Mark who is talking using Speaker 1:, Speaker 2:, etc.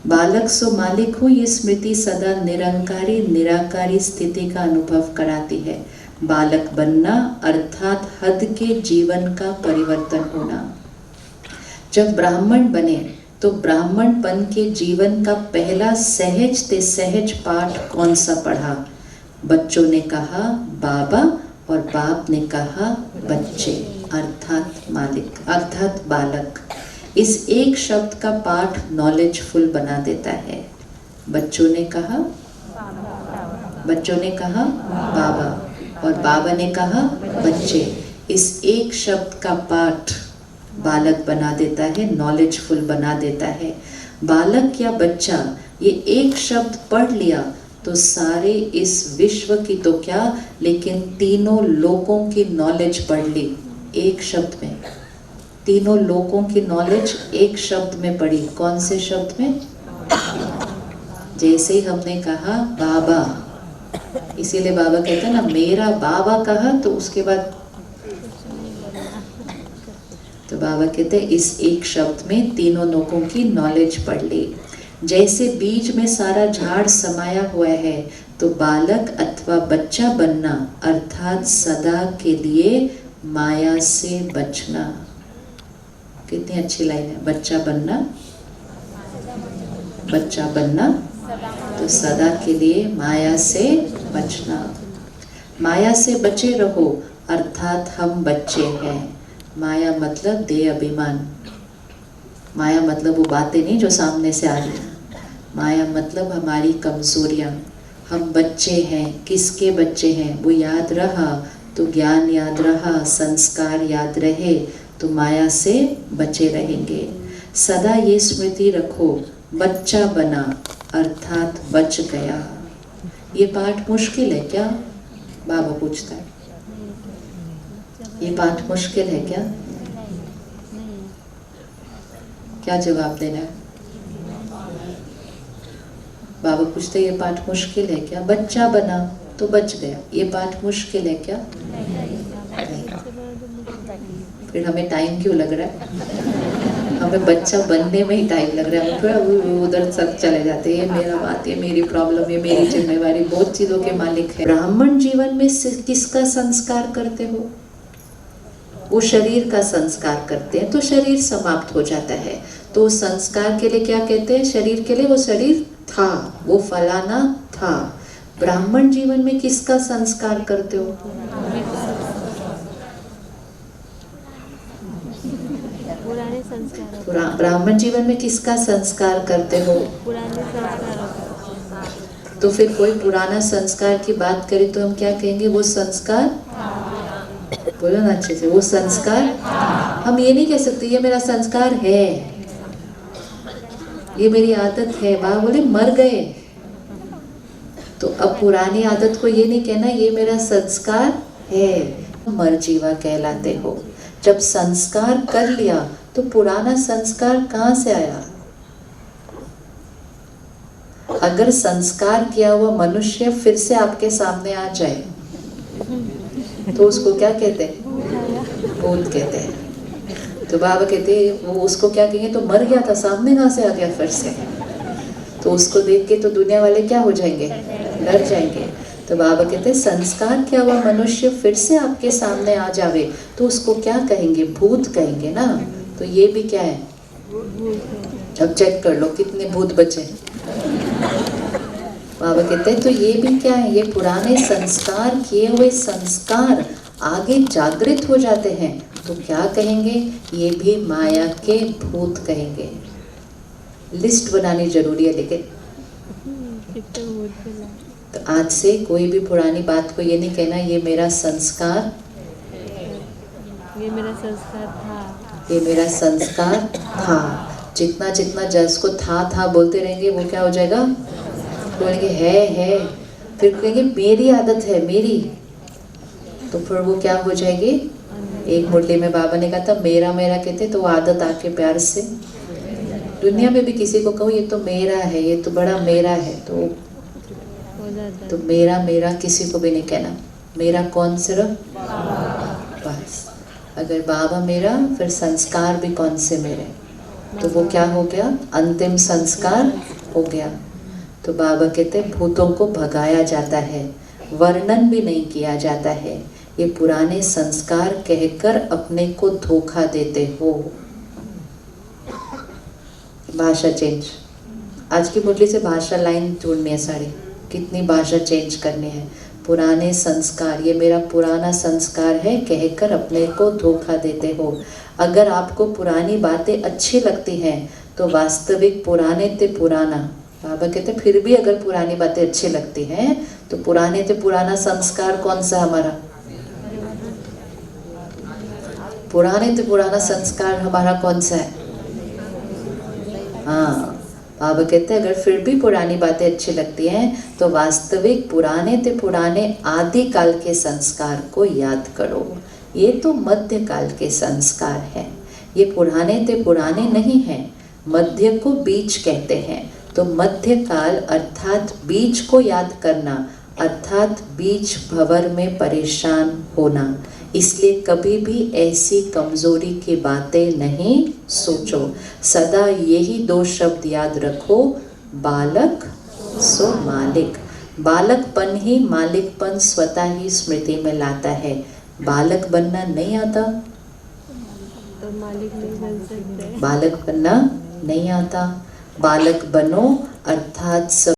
Speaker 1: बालक सो मालिक हूँ, ये स्मृति सदा निरंकारी निराकारी स्थिति का अनुभव कराती है। बालक बनना अर्थात हद के जीवन का परिवर्तन होना। जब ब्राह्मण बने तो ब्राह्मणपन के जीवन का पहला सहज से सहज पाठ कौन सा पढ़ा? बच्चों ने कहा बाबा और बाप ने कहा बच्चे, अर्थात मालिक, अर्थात बालक। इस एक शब्द का पाठ नॉलेजफुल बना देता है। बच्चों ने कहा बाबा और बाबा ने कहा बच्चे। इस एक शब्द का पाठ बालक बना देता है, नॉलेजफुल बना देता है। बालक या बच्चा ये एक शब्द पढ़ लिया तो सारे इस विश्व की तो क्या, लेकिन तीनों लोकों की नॉलेज पढ़ ली एक शब्द में। तीनों लोकों की नॉलेज एक शब्द में पढ़ी। कौन से शब्द में? जैसे ही हमने कहा बाबा, इसीलिए बाबा कहते हैं ना, मेरा बाबा कहा तो उसके बाद तो बाबा कहते हैं इस एक शब्द में तीनों लोगों की नॉलेज पढ़ ली। जैसे बीज में सारा झाड़ समाया हुआ है, तो बालक अथवा बच्चा बनना अर्थात सदा के लिए माया से बचना। कितनी अच्छी लाइन है, बच्चा बनना तो सदा के लिए माया से बचना। माया से बचे रहो अर्थात हम बच्चे हैं। माया मतलब देह अभिमान। माया मतलब वो बातें नहीं जो सामने से आ रही हैं। माया मतलब हमारी कमजोरियाँ। हम बच्चे हैं। किसके बच्चे हैं? वो याद रहा तो ज्ञान याद रहा, संस्कार याद रहे तो माया से बचे रहेंगे। सदा ये स्मृति रखो, बच्चा बना अर्थात बच गया। ये पाठ मुश्किल है क्या? बाबा पूछता है, ये पाठ मुश्किल है क्या? क्या जवाब देना है? बाबा पूछते ये पाठ मुश्किल है क्या? बच्चा बना तो बच गया, ये पाठ मुश्किल है क्या? फिर हमें टाइम क्यों लग रहा है? हमें बच्चा बनने में ही टाइम लग रहा है। फिर उधर सब चले जाते हैं, ये मेरा बात, ये मेरी प्रॉब्लम, ये मेरी जिम्मेवारी। बहुत चीजों के मालिक है। ब्राह्मण जीवन में किसका संस्कार करते हो? वो शरीर का संस्कार करते हैं तो शरीर समाप्त हो जाता है। तो संस्कार के लिए क्या कहते हैं? शरीर के लिए वो शरीर था, वो फलाना था। ब्राह्मण जीवन में किसका संस्कार करते हो?
Speaker 2: पुराने संस्कार।
Speaker 1: ब्राह्मण जीवन में किसका संस्कार करते हो?
Speaker 2: पुराने संस्कार।
Speaker 1: तो फिर कोई पुराना संस्कार की बात करे तो हम क्या कहेंगे? वो संस्कार, बोलो ना अच्छे से, वो संस्कार। हम ये नहीं कह सकते ये मेरा संस्कार है, ये मेरी आदत है। बाबा बोले मर गए तो अब पुरानी आदत को ये नहीं कहना ये मेरा संस्कार है। मरजीवा कहलाते हो। जब संस्कार कर लिया तो पुराना संस्कार कहाँ से आया? अगर संस्कार किया हुआ मनुष्य फिर से आपके सामने आ जाए तो उसको क्या कहते हैं? भूत कहते हैं। तो बाबा कहते हैं वो उसको क्या कहेंगे? तो मर गया था, सामने कहाँ से आ गया फिर से? तो उसको देख के तो दुनिया वाले क्या हो जाएंगे? डर जाएंगे। तो बाबा कहते हैं संस्कार किया हुआ मनुष्य फिर से आपके सामने आ जावे तो उसको क्या कहेंगे? भूत कहेंगे ना। तो ये भी क्या है? अब चेक कर लो कितने भूत बचे। बाबा कहते हैं तो ये भी क्या है? ये पुराने संस्कार, किए हुए संस्कार आगे जागृत हो जाते हैं तो क्या कहेंगे? ये भी माया के भूत कहेंगे। लिस्ट बनानी जरूरी है। लेकिन तो आज से कोई भी पुरानी बात को ये नहीं कहना ये मेरा संस्कार,
Speaker 2: ये मेरा संस्कार था,
Speaker 1: ये मेरा संस्कार था। जितना जितना जस को था बोलते रहेंगे वो क्या हो जाएगा? बोलेंगे है। फिर कहेंगे मेरी आदत है, मेरी। तो फिर वो क्या हो जाएगी? एक मुरली में बाबा ने कहा था मेरा मेरा कहते तो आदत आके प्यार से दुनिया में भी किसी को कहो ये तो मेरा है, ये तो बड़ा मेरा है, तो मेरा मेरा किसी को भी नहीं कहना। मेरा कौन? सिर्फ बस। अगर बाबा मेरा फिर संस्कार भी कौन से मेरे? तो वो क्या हो गया? अंतिम संस्कार हो गया। तो बाबा कहते हैं भूतों को भगाया जाता है, वर्णन भी नहीं किया जाता है। ये पुराने संस्कार कहकर अपने को धोखा देते हो। भाषा चेंज, आज की मुरली से भाषा लाइन जोड़नी है सारी, कितनी भाषा चेंज करनी है। पुराने संस्कार, ये मेरा पुराना संस्कार है कहकर अपने को धोखा देते हो। अगर आपको पुरानी बातें अच्छी लगती हैं तो वास्तविक पुराने ते पुराना, बाबा कहते फिर भी अगर पुरानी बातें अच्छी लगती हैं तो पुराने ते पुराना संस्कार कौन सा हमारा? पुराने ते पुराना संस्कार हमारा कौन सा है? हाँ, बाबा कहते हैं अगर फिर भी पुरानी बातें अच्छी लगती हैं तो वास्तविक पुराने ते पुराने आदि काल के संस्कार को याद करो। ये तो मध्य काल के संस्कार हैं, ये पुराने ते पुराने नहीं हैं। मध्य को बीच कहते हैं, तो मध्य काल अर्थात बीच को याद करना, अर्थात बीच भंवर में परेशान होना। इसलिए कभी भी ऐसी कमजोरी की बातें नहीं सोचो। सदा यही दो शब्द याद रखो, बालक सो मालिक। बालकपन ही मालिकपन स्वतः ही स्मृति में लाता है। बालक बनना नहीं आता
Speaker 2: तो मालिक नहीं बन सकते।
Speaker 1: बालक बनना नहीं आता। बालक बनो अर्थात सब